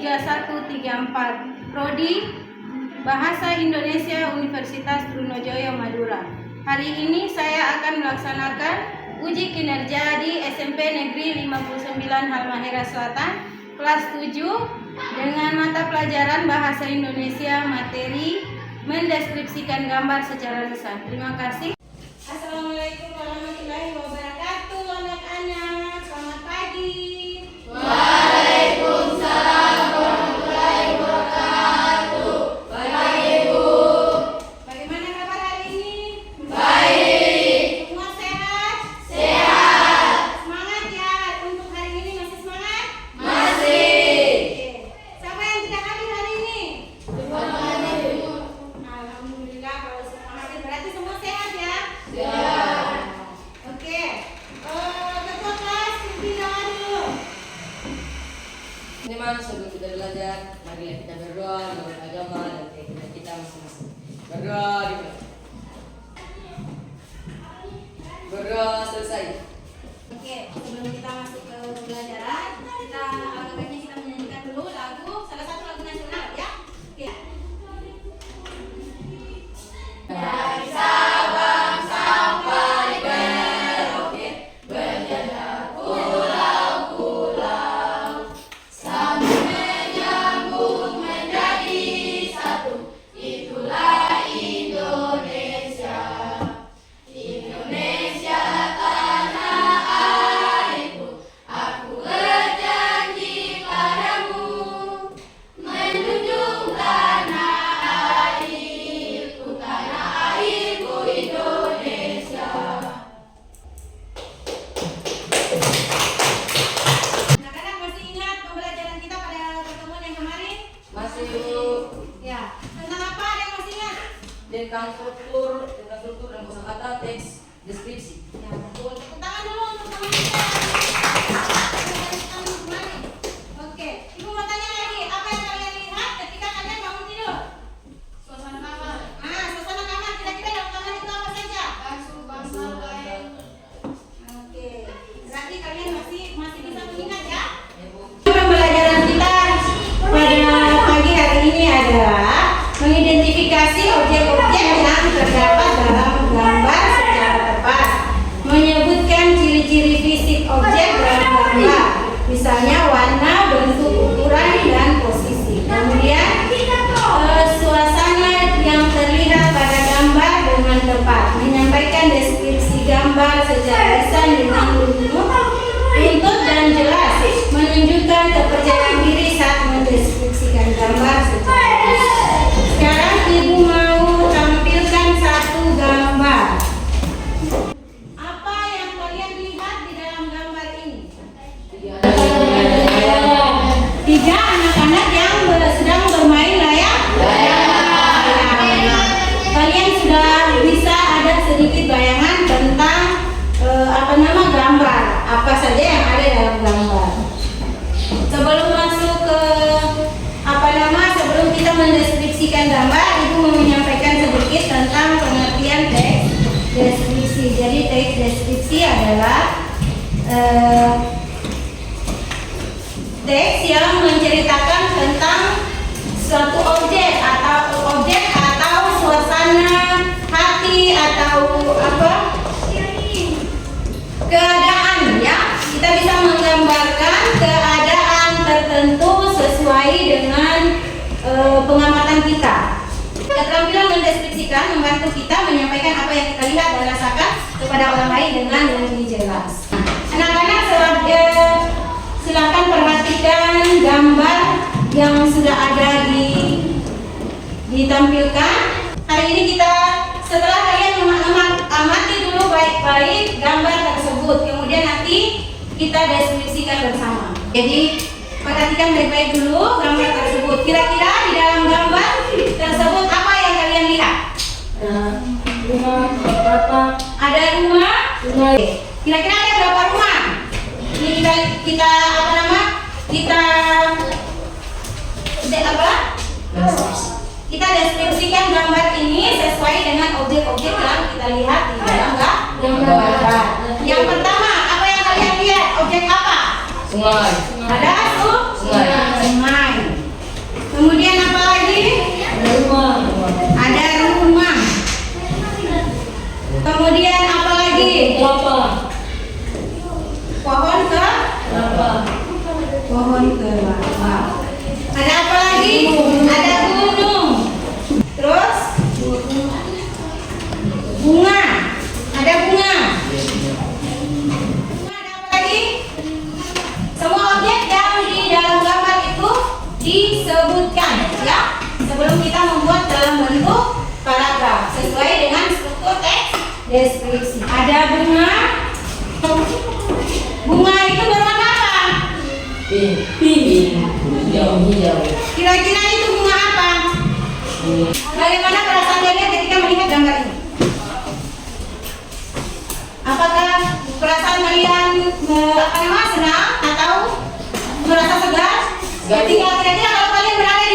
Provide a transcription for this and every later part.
3134, Prodi Bahasa Indonesia Universitas Trunojoyo Madura. Hari ini saya akan melaksanakan uji kinerja di SMP Negeri 59 Halmahera Selatan, kelas 7 dengan mata pelajaran Bahasa Indonesia materi mendeskripsikan gambar secara lisan. Terima kasih. Assalamualaikum warahmatullahi wabarakatuh, anak-anak. Selamat pagi. Waalaikumsalam warahmatullahi wabarakatuh. Baik, Ibu. Bagaimana kabar hari ini? Baik. Semua sehat? Sehat. Semangat ya. Untuk hari ini masih semangat? Masih. Oke. Siapa yang tidak hadir hari ini? Semuanya, Ibu. Alhamdulillah, kalau semua hadir berarti semua sehat ya? Sehat. Oke. Ketua kelas pimpin doa dulu. Teman, sebelum kita belajar, marilah kita berdoa menurut agama dan keyakinan kita masing-masing. Berdoa dimulai. Berdoa selesai. Oke, sebelum kita masuk ke pembelajaran, kita alangkah baiknya kita menyanyikan dulu lagu, salah satu lagu nasional ya. Oke. Dari Sabang sampai Merauke, berjalan pulau-pulau, sambil menyambung menjadi satu. Itulah Indonesia. Indonesia tanah airku, aku berjanji padamu, menjunjung tanah airku Indonesia. Anak-anak masih ingat pembelajaran kita pada pertemuan yang kemarin? Masih Ya. Tentang apa? Ada yang masih ingat? tentang struktur dan kosakata teks deskripsi. Ya, betul. Tepuk tangan dulu untuk teman kita. Pembelajaran kami kemarin. Oke. Ibu mau tanya lagi, apa yang kalian lihat ketika kalian bangun tidur? Suasana kamar, Suasana kamar. Kira-kira dalam kamar itu apa saja? kasur, bantal, kain. Oke. Berarti kalian masih bisa mengingat ya? Ya, Bu. Pembelajaran kita pada pagi hari ini adalah mengidentifikasi objek-objek yang terdapat dalam gambar secara tepat, menyebutkan ciri-ciri fisik objek dalam gambar, misalnya warna, bentuk, ukuran, dan posisi. Kemudian suasana yang terlihat pada gambar dengan tepat, menyampaikan deskripsi gambar secara lisan dengan runtut dan jelas, menunjukkan kepercayaan diri saat mendeskripsikan gambar secara lisan. Sekarang Ibu mau tampilkan satu gambar. Apa yang kalian lihat di dalam gambar ini? Tiga anak-anak yang sedang bermain layangan. Kalian sudah bisa ada sedikit bayangan tentang gambar. Apa saja yang ada dalam gambar. Sebelum masuk ke sebelum kita mendeskripsikan gambar, Ibu mau menyampaikan sedikit tentang pengertian teks deskripsi. Jadi teks deskripsi adalah teks yang menceritakan tentang suatu objek atau suasana hati atau keadaan ya. Kita bisa menggambarkan keadaan tertentu sesuai dengan pengamatan kita. Keterampilan mendeskripsikan membantu kita menyampaikan apa yang kita lihat dan rasakan kepada orang lain dengan lebih jelas. Anak-anak silakan perhatikan gambar yang sudah ada ditampilkan. Hari ini kita setelah kalian amati dulu baik-baik gambar tersebut, kemudian nanti kita deskripsikan bersama. Jadi perhatikan baik-baik dulu gambar tersebut. Kira-kira di dalam gambar tersebut apa yang kalian lihat? Rumah, berapa? Ada rumah. Kira-kira ada berapa rumah? Ini kita kita deskripsikan gambar ini sesuai dengan objek-objek yang kita lihat di dalam gambar. Yang pertama, apa yang kalian lihat? Objek apa? Sungai. Ada sungai. disebutkan ya sebelum kita membuat dalam bentuk paragraf sesuai dengan struktur teks deskripsi. Ada bunga. Bunga itu berwarna apa? Pink. Hijau. Kira-kira itu bunga apa? Bagaimana perasaan kalian ketika melihat gambar ini? Apakah perasaan kalian senang atau merasa segar? Ketika kira-kira kalau kalian berada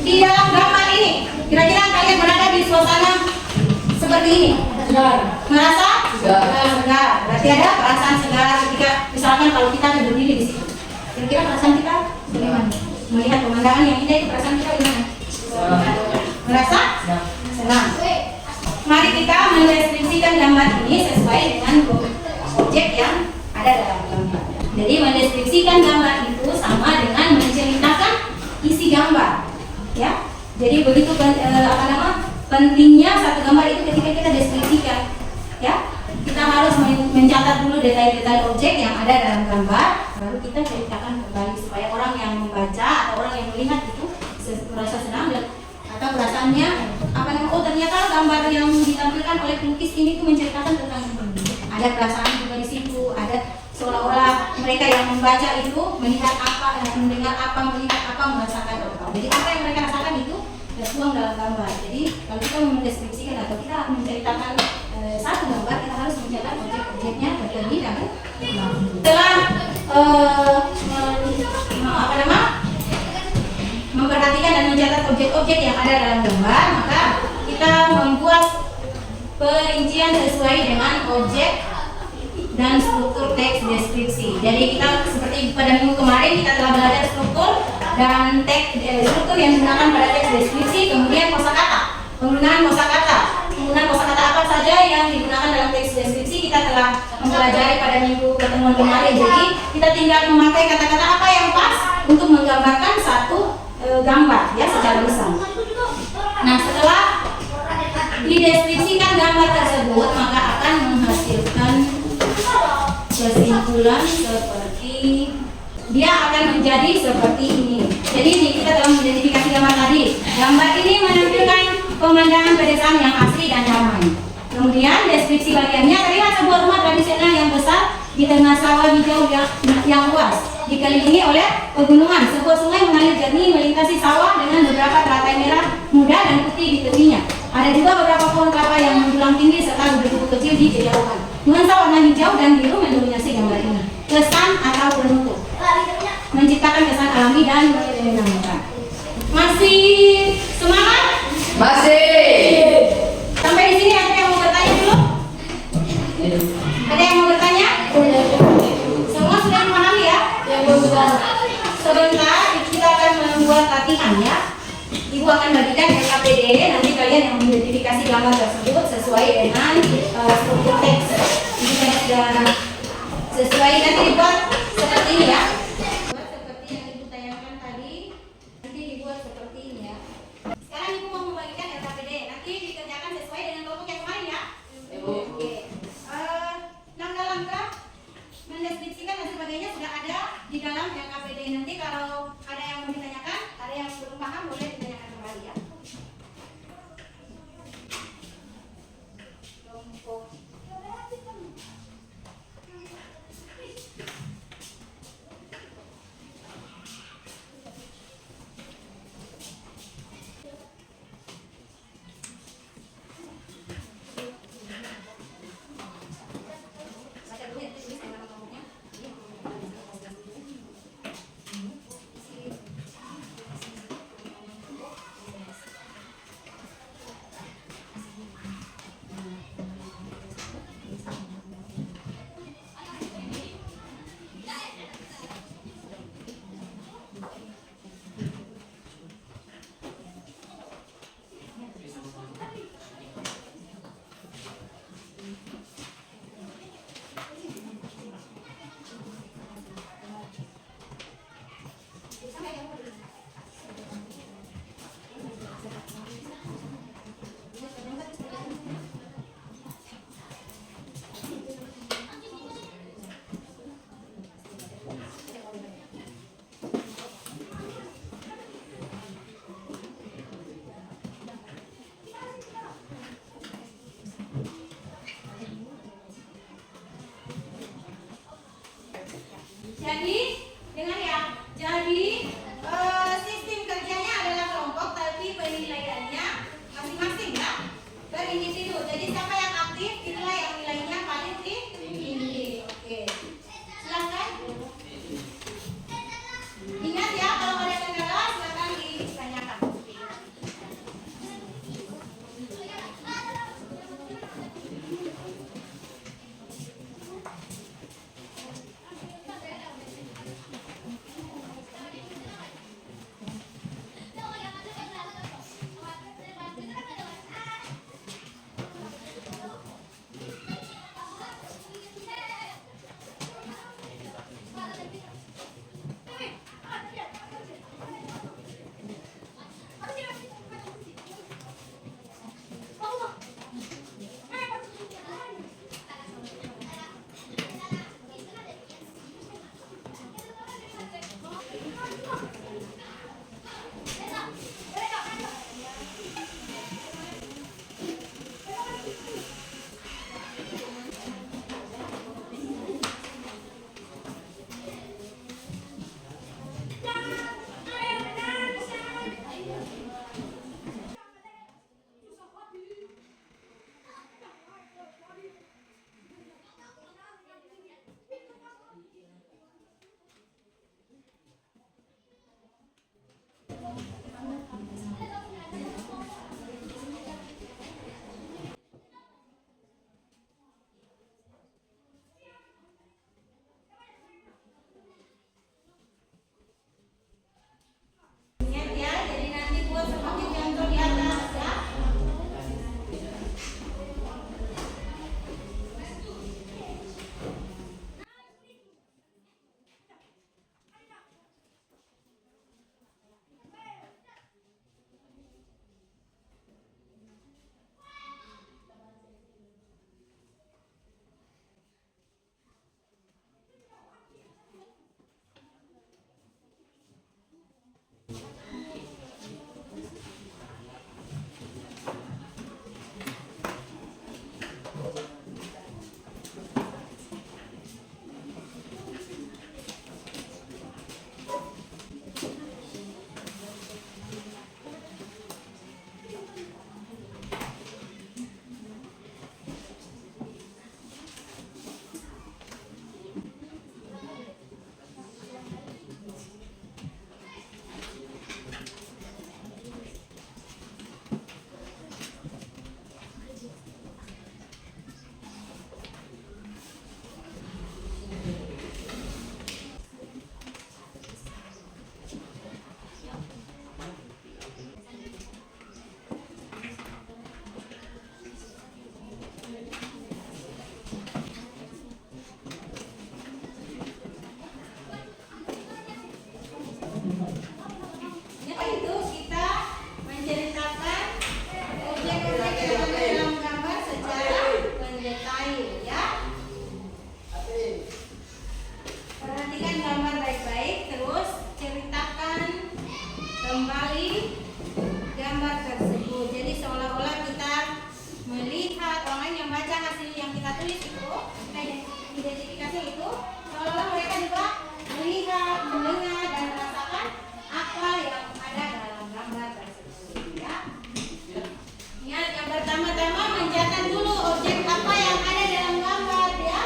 di dalam gambar ini, kira-kira kalian berada di suasana seperti ini, merasa segar. Berarti ada perasaan segar ketika misalkan kalau kita ada berdiri di situ. Kira-kira perasaan kita bagaimana? Melihat pemandangan yang indah itu perasaan kita bagaimana? Merasa senang. Mari kita mendeskripsikan gambar ini sesuai dengan objek yang ada dalam gambar. Jadi mendeskripsikan gambar itu sama dengan menceritakan isi gambar, ya. Jadi begitu pentingnya satu gambar itu ketika kita deskripsikan, ya. Kita harus mencatat dulu detail-detail objek yang ada dalam gambar, baru kita ceritakan kembali supaya orang yang membaca atau orang yang melihat itu merasa senang dan atau perasaannya oh ternyata gambar yang ditampilkan oleh pelukis ini tuh menceritakan tentang ini. Ada perasaan juga di situ, ada seolah-olah mereka yang membaca itu melihat apa, mendengar apa, melihat apa, merasakan apa. Jadi apa yang mereka rasakan itu tertuang dalam gambar. Jadi kalau kita mendeskripsikan atau kita menceritakan satu gambar, kita harus mencatat objek-objeknya terlebih dahulu. Setelah memperhatikan dan mencatat objek-objek yang ada dalam gambar, maka kita membuat perincian sesuai dengan objek dan struktur teks deskripsi. Jadi kita seperti pada minggu kemarin kita telah belajar struktur dan struktur yang digunakan pada teks deskripsi, kemudian kosakata. Penggunaan kosakata apa saja yang digunakan dalam teks deskripsi kita telah mempelajari pada minggu pertemuan kemarin. Jadi kita tinggal memakai kata-kata apa yang pas untuk menggambarkan satu gambar ya secara besar. Nah, setelah dideskripsikan gambar tersebut, maka akan menghasilkan kesimpulan seperti dia akan menjadi seperti ini. Jadi kita telah mengidentifikasi gambar tadi. Gambar ini menampilkan pemandangan pedesaan yang asri dan damai. Kemudian deskripsi bagiannya terlihat sebuah rumah tradisional yang besar di tengah sawah hijau yang luas, dikelilingi oleh pegunungan. Sebuah sungai mengalir jernih melintasi sawah dengan beberapa teratai merah muda dan putih di tepinya. Ada juga beberapa pohon kelapa yang menjulang tinggi serta berbukit kecil di kejauhan. Nuansa warna hijau dan biru mendominasi gambar ini. Kesan atau penutup menciptakan kesan alami dan menyenangkan. Masih semangat? Masih. Sampai di sini ada yang mau bertanya dulu? Ada yang mau bertanya? Semua sudah memahami ya? Sebentar kita akan membuat latihan ya. Ibu akan bagikan LKPD, nanti kalian yang mengidentifikasi gambar tersebut sesuai dengan struktur teks. Ini saya sudah sesuai, nanti dibuat seperti ini ya. Buat seperti yang ibu tayangkan tadi, nanti dibuat seperti ini ya. Sekarang ibu mau membagikan LKPD, nanti dikerjakan sesuai dengan kelompok yang kemarin ya. Oke. Langkah-langkah mendeskripsikan dan sebagainya sudah ada di dalam LKPD. Nanti kalau ada yang mau ditanyakan, ada yang belum paham, boleh ditanyakan kembali ya. Kelompok Jadi dengar ya. Jadi sistem kerjanya adalah kelompok, tapi penilaiannya masing-masing ya. Berindividu. Jadi siapa yang aktif itulah yang nilainya paling tinggi. Oke. Silakan. Ingat ya, kalau ada kendala silakan ditanyakan. Ingat ya, jadi nanti buat seperti contoh di atas ya. Ya, itu kita menceritakan objek-objek yang ada dalam gambar secara mendetail ya. Perhatikan gambar baik-baik, terus ceritakan kembali gambar tersebut. Jadi seolah-olah kita melihat orang lain yang baca hasil yang kita tulis itu, kita identifikasi itu, seolah-olah mereka juga melihat, mendengar dan merasakan apa yang ada dalam gambar tersebut ya. Ingat, yang pertama-tama mencatat dulu objek apa yang ada dalam gambar ya.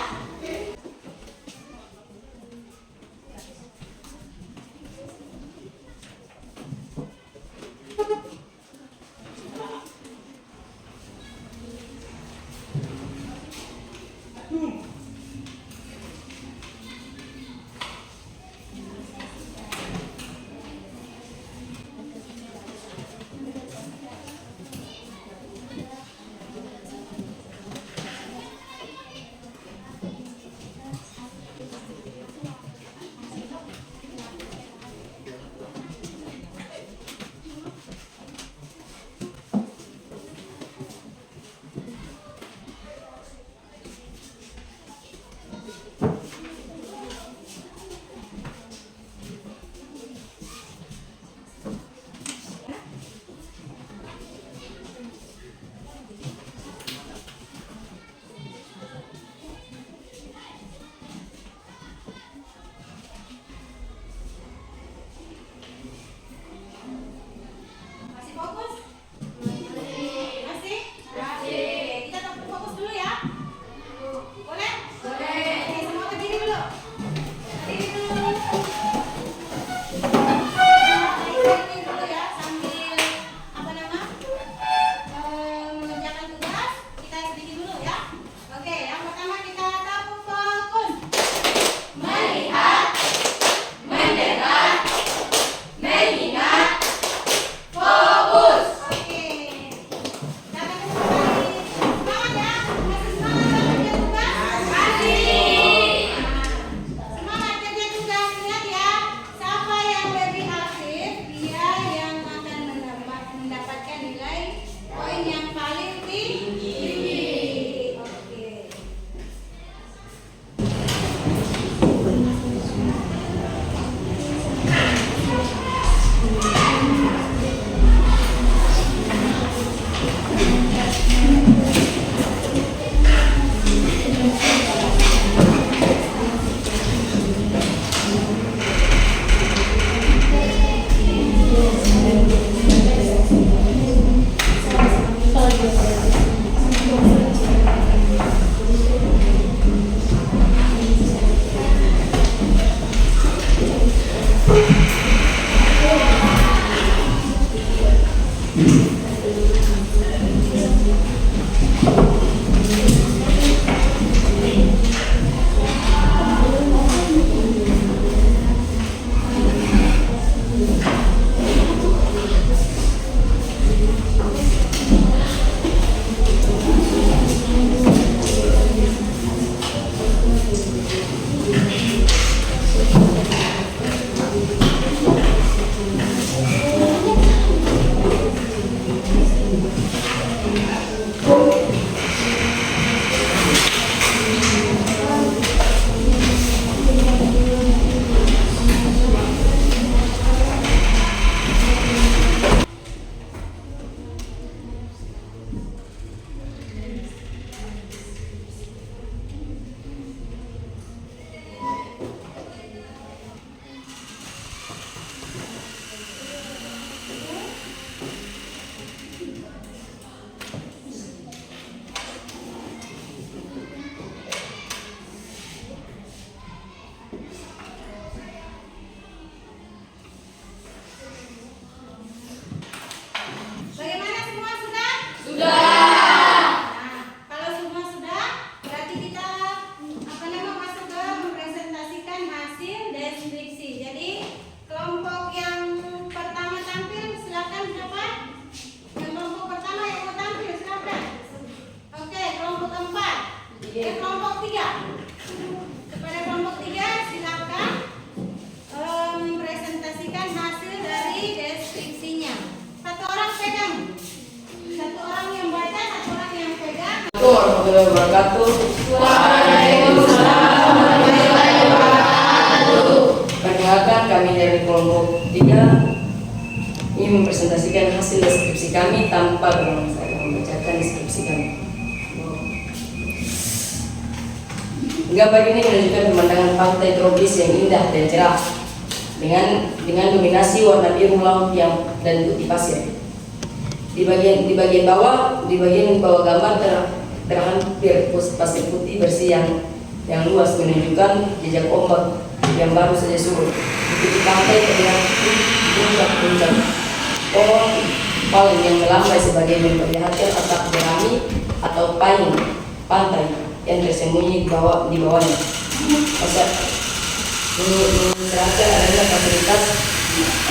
warahmatullahi wabarakatuh. Waalaikumsalam warahmatullahi wabarakatuh. Perkenalkan, kami dari kelompok 3 ingin mempresentasikan hasil deskripsi kami tanpa berulang. Saya akan membacakan deskripsi kami. Gambar ini menunjukkan pemandangan pantai tropis yang indah dan cerah dengan dominasi warna biru laut yang dan putih pasir. Di bagian bawah gambar terhampir pasir putih bersih yang luas menunjukkan jejak ombak yang baru saja surut. Di tepi pantai terlihat puncak-puncak pohon palem yang melambai sebagai memperlihatkan atap jerami atau payung pantai yang tersembunyi di bawahnya. Mencerahkan adanya fasilitas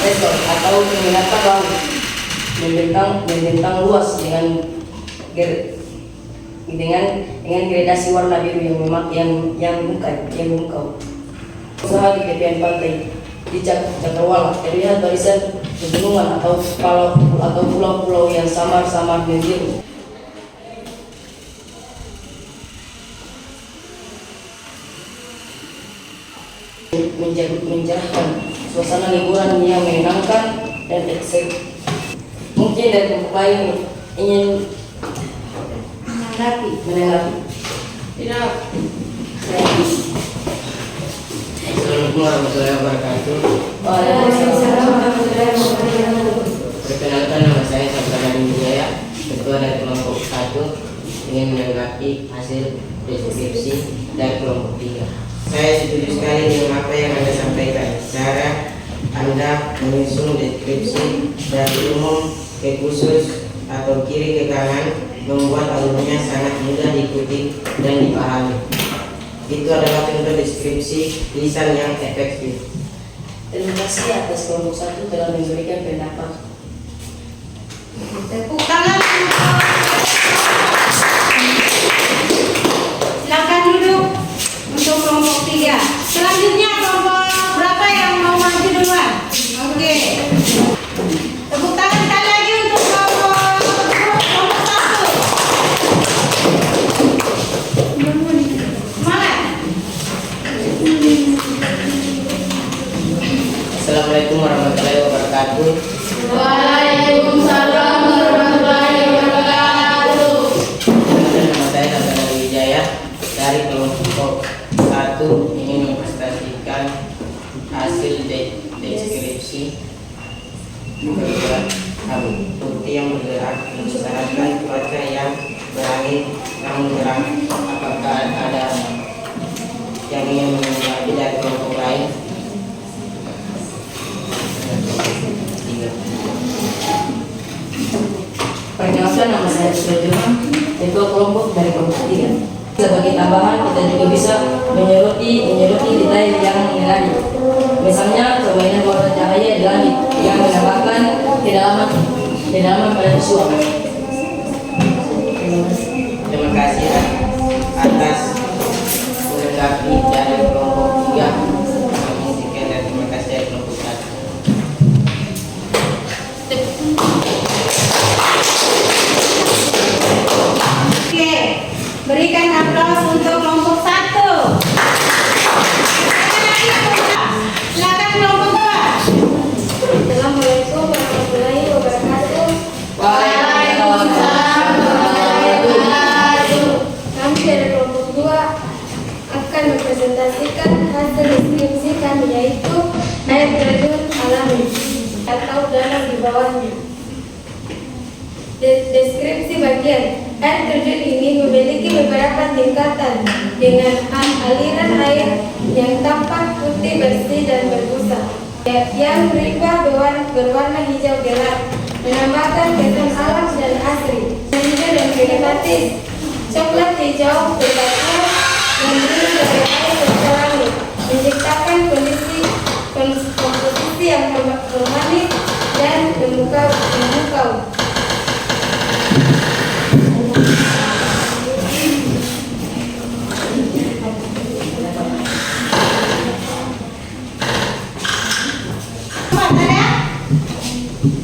resort atau penginapan laut membentang luas dengan gradasi warna biru yang memukau. Usaha di tepian pantai di Cakrawala terlihat barisan pegunungan atau pulau-pulau yang samar-samar membiru. Mencerahkan suasana liburan yang menyenangkan dan eksotik. Mungkin dari tempat lain ingin menanggapi. Tidak. Assalamualaikum warahmatullahi wabarakatuh. Waalaikumsalam warahmatullahi wabarakatuh. Perkenalkan, nama saya Sabda Wijaya, ketua dari kelompok 1, ingin menanggapi hasil deskripsi dari kelompok 3. Saya setuju sekali dengan apa yang Anda sampaikan. Cara Anda menyusun deskripsi dari umum ke khusus atau kiri ke kanan membuat alurnya sangat mudah diikuti dan dipahami. Itu adalah contoh deskripsi lisan yang efektif. Terima kasih atas kelompok 1 telah memberikan pendapat. Tepuk tangan. Silakan duduk untuk kelompok 3. Selanjutnya kelompok berapa yang mau maju duluan? Oke. Tepuk tangan sekali lagi untuk kelompok 1. Semangat. Assalamualaikum warahmatullahi wabarakatuh. Waalaikumsalam warahmatullahi wabarakatuh. Nama saya Sabda Wijaya dari kelompok 1 ingin mempresentasikan hasil deskripsi kami. Putih yang bergerak mensyaratkan cuaca yang berangin namun terang. Apakah ada yang ingin menanggapi dari kelompok lain? Perkenalkan, nama saya Sudirman, ketua kelompok dari kelompok 3. Sebagai tambahan, kita juga bisa menyoroti detail yang menarik. Misalnya, permainan warna cahaya di langit yang menambahkan kedalaman pada visual. Terima kasih atas menanggapi dari kelompok 3. Kami sekian dan terima kasih dari kelompok 1. Oke, berikan aplaus untuk kelompok 1. Silakan kelompok 2. Assalamualaikum warahmatullahi wabarakatuh. Waalaikumsalam warahmatullahi wabarakatuh. Kami dari kelompok 2 akan mempresentasikan hasil deskripsi kami, yaitu air terjun alami atau danau di bawahnya. Deskripsi bagian air terjun ini memiliki beberapa tingkatan dengan aliran air yang tampak putih bersih dan berbusa, yang berlimpah berwarna hijau gelap, menambahkan kesan alam dan asri, hijau dan kinematis, coklat hijau berbatu dan biru dari air serta langit, menciptakan komposisi yang harmonis dan memukau.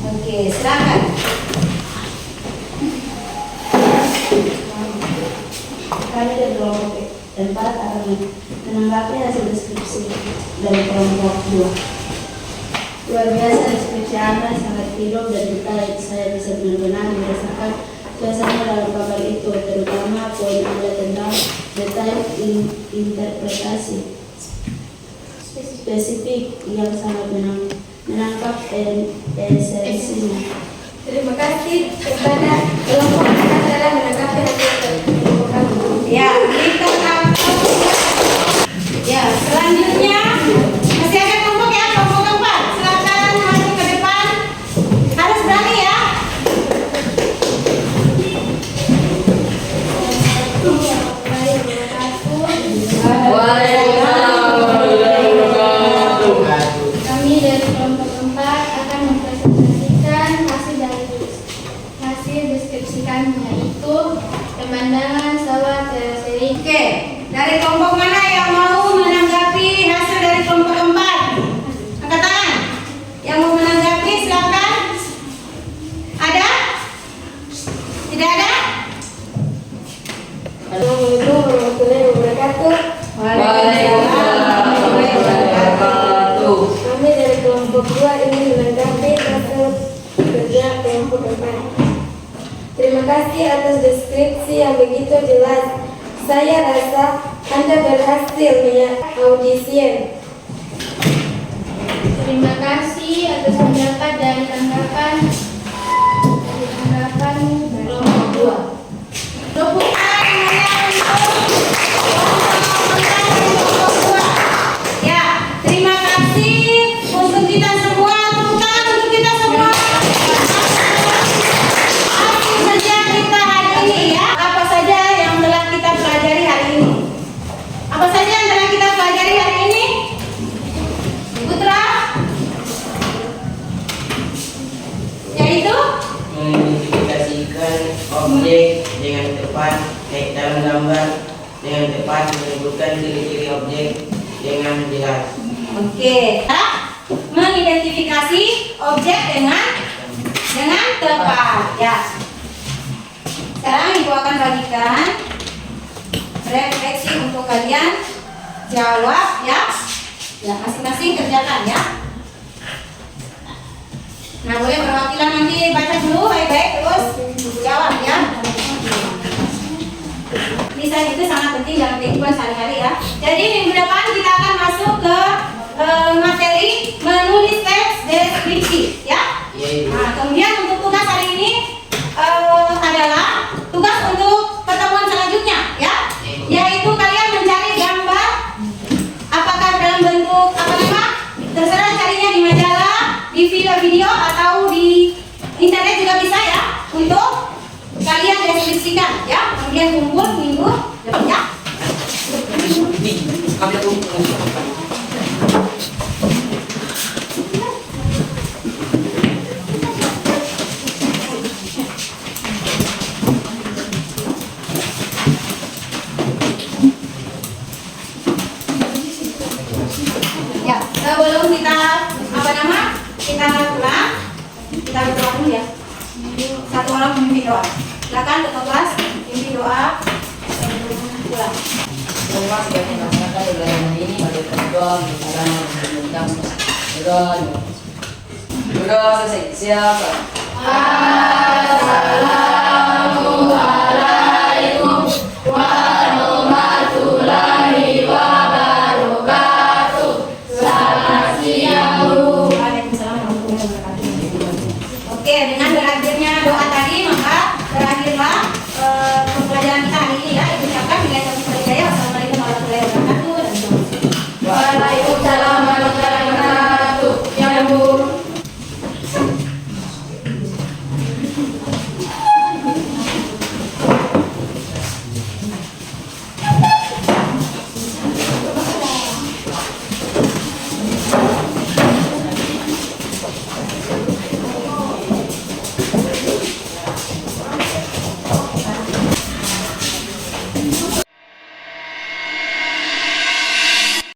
Oke, silakan. 4 akan menanggapi hasil deskripsi dari kelompok 2. Luar biasa, deskripsi Anda sangat hidup dan detail. Saya bisa benar-benar merasakan suasana dalam kabar itu, terutama poin Anda tentang detail interpretasi spesifik yang sangat menangkap esensinya. Terima kasih kepada kelompok yang telah menanggapi hasil kelompok kami. Ya, kita akan. Ya, selanjutnya masih ada kelompok ya, kelompok keempat. Silakan maju ke depan. Harus berani ya. Kami dari kelompok 4 akan mempresentasikan hasil deskripsi kami, yaitu pemandangan sawah terasering. Oke, dari kelompok mana yang mau menanggapi hasil dari kelompok keempat? Angkat tangan. Yang mau menanggapi silakan. Ada? Tidak ada? Assalamualaikum warahmatullahi wabarakatuh. Kami dari kelompok 2 ingin menanggapi hasil kerja kelompok 4. Terima kasih atas deskripsi yang begitu jelas. Saya rasa Anda berhasil mengaudisi. Terima kasih atas pendapat dari tanggapan kelompok 2. Tepuk tangan untuk kelompok dua. Ya, terima kasih untuk kita semua. Tepuk tangan untuk kita semua. Hasil kerja kita hari ini ya. Apa saja yang telah kita pelajari hari ini? Apa saja yang telah kita pelajari hari ini? Putra? Yaitu Mengidentifikasikan objek dengan tepat, baik dalam gambar dengan tepat, menyebutkan ciri-ciri objek dengan jelas. Oke, mengidentifikasi objek dengan tepat ya. Sekarang Ibu akan bagikan refleksi untuk kalian jawab ya. Ya, masing-masing kerjakan ya. Nah, boleh perwakilan nanti baca dulu baik-baik terus jawab ya. Lisan itu sangat penting dalam kehidupan sehari-hari ya. Jadi minggu depan kita akan masuk ke materi menulis teks deskripsi ya. Nah, kemudian untuk tugas hari ini adalah tugas untuk pertemuan selanjutnya ya, yaitu kalian mencari gambar, apakah dalam bentuk apa nama, terserah carinya di majalah, di video-video atau di internet juga bisa ya, untuk kalian deskripsikan ya, kemudian kumpul minggu depan ya. Ya, sebelum kita kita pulang, kita berdoa dulu ya. Satu orang memimpin doa. Silakan ketua kelas memimpin doa sebelum pulang. Semua sudah melaksanakan wilayah ini pada berdoa sekarang tentang berdoa selesai. Siapa? Assalamualaikum warahmatullahi wabarakatuh. Selamat siang Bu. Waalaikumsalam warahmatullahi wabarakatuh. Oke, dengan berakhirnya doa tadi maka berakhirlah pembelajaran kita hari ini ya.